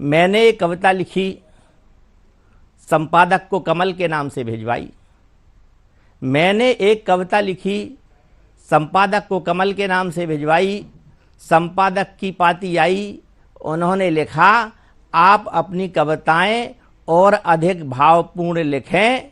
मैंने एक कविता लिखी, संपादक को कमल के नाम से भिजवाई। मैंने एक कविता लिखी, संपादक को कमल के नाम से भिजवाई। संपादक की पाती आई, उन्होंने लिखा, आप अपनी कविताएं और अधिक भावपूर्ण लिखें,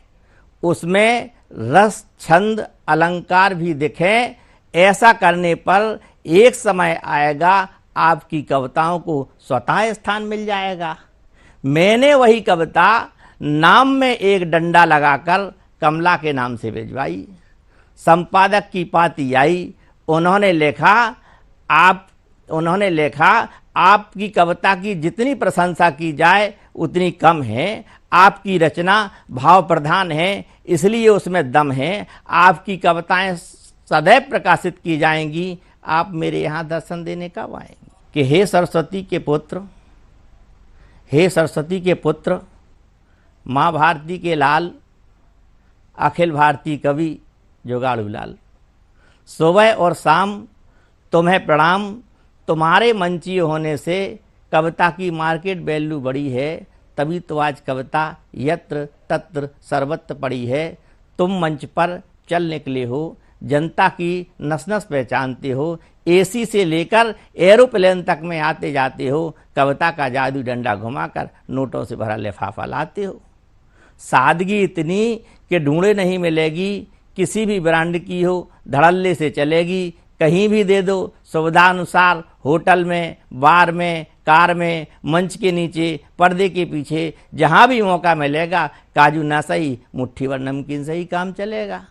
उसमें रस, छंद, अलंकार भी दिखें। ऐसा करने पर एक समय आएगा आपकी कविताओं को स्वतः स्थान मिल जाएगा। मैंने वही कविता नाम में एक डंडा लगाकर कमला के नाम से भिजवाई। संपादक की पाती आई, उन्होंने लिखा आपकी कविता की जितनी प्रशंसा की जाए उतनी कम है। आपकी रचना भाव प्रधान है, इसलिए उसमें दम है। आपकी कविताएं सदैव प्रकाशित की जाएंगी। आप मेरे यहाँ दर्शन देने कब आएंगी? कि हे सरस्वती के पुत्र, हे सरस्वती के पुत्र, माँ भारती के लाल, अखिल भारतीय कवि जुगाड़ू लाल, सुबह और शाम तुम्हें प्रणाम। तुम्हारे मंची होने से कविता की मार्केट वैल्यू बढ़ी है, तभी तो आज कविता यत्र तत्र सर्वत्र पड़ी है। तुम मंच पर चल निकले हो, जनता की नस नस पहचानते हो। एसी से लेकर एरोप्लेन तक में आते जाते हो। कविता का जादू डंडा घुमाकर नोटों से भरा लिफाफा लाते हो। सादगी इतनी कि ढूंढे नहीं मिलेगी, किसी भी ब्रांड की हो धड़ल्ले से चलेगी। कहीं भी दे दो सुविधानुसार, होटल में, बार में, कार में, मंच के नीचे, पर्दे के पीछे, जहाँ भी मौका मिलेगा, काजू ना सही मुट्ठी भर नमकीन से ही काम चलेगा।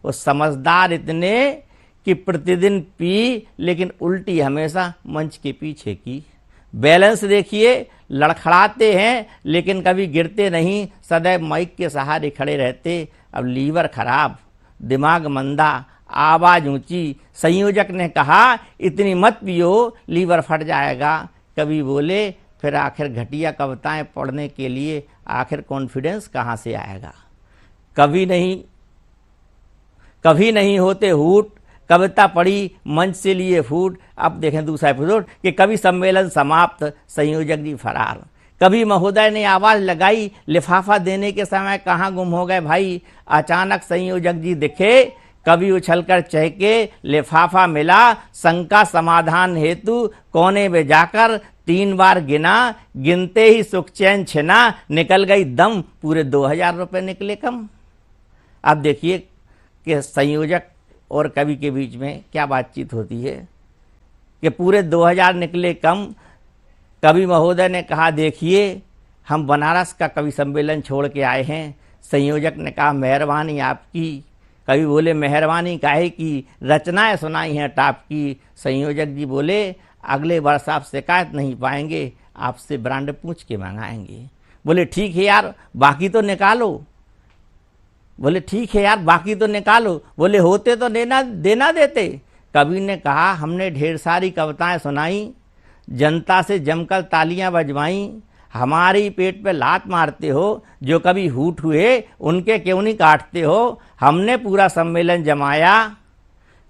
वो समझदार इतने कि प्रतिदिन पी, लेकिन उल्टी हमेशा मंच के पीछे की। बैलेंस देखिए, लड़खड़ाते हैं लेकिन कभी गिरते नहीं, सदैव माइक के सहारे खड़े रहते। अब लीवर खराब, दिमाग मंदा, आवाज़ ऊंची। संयोजक ने कहा, इतनी मत पियो, लीवर फट जाएगा। कभी बोले, फिर आखिर घटिया कविताएं पढ़ने के लिए आखिर कॉन्फिडेंस कहाँ से आएगा? कभी नहीं होते हूट, कविता पढ़ी मंच से लिए फूट। अब देखें दूसरा एपिसोड कि कभी सम्मेलन समाप्त, संयोजक जी फरार। कभी महोदय ने आवाज़ लगाई, लिफाफा देने के समय कहाँ गुम हो गए भाई? अचानक संयोजक जी दिखे, कभी उछलकर चहके, लिफाफा मिला। शंका समाधान हेतु कोने में जाकर 3 बार गिना, गिनते ही सुख चैन छिना। निकल गई दम, पूरे 2000 रुपये निकले कम। अब देखिए कि संयोजक और कवि के बीच में क्या बातचीत होती है कि पूरे 2000 निकले कम। कवि महोदय ने कहा, देखिए हम बनारस का कवि सम्मेलन छोड़ के आए हैं। संयोजक ने कहा, मेहरबानी आपकी। कवि बोले, मेहरबानी काहे की, रचनाएं सुनाई हैं टाप की। संयोजक जी बोले, अगले वर्ष आप शिकायत नहीं पाएंगे, आपसे ब्रांड पूछ के मंगाएंगे। बोले, ठीक है यार, बाकी तो निकालो। बोले, ठीक है यार, बाकी तो निकालो। बोले, होते तो देना देते। कवि ने कहा, हमने ढेर सारी कविताएं सुनाई, जनता से जमकर तालियां बजवाई। हमारी पेट पे लात मारते हो, जो कभी हूट हुए उनके क्यों नहीं काटते हो? हमने पूरा सम्मेलन जमाया,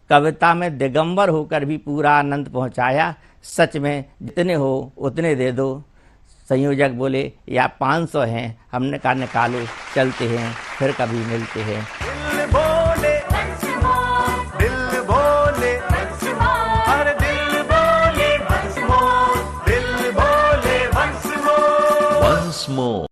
कविता में दिगंबर होकर भी पूरा आनंद पहुंचाया। सच में जितने हो उतने दे दो। संयोजक बोले, या 500 हैं। हमने कहा, निकालो, चलते हैं, फिर कभी मिलते हैं। दिल बोले once more.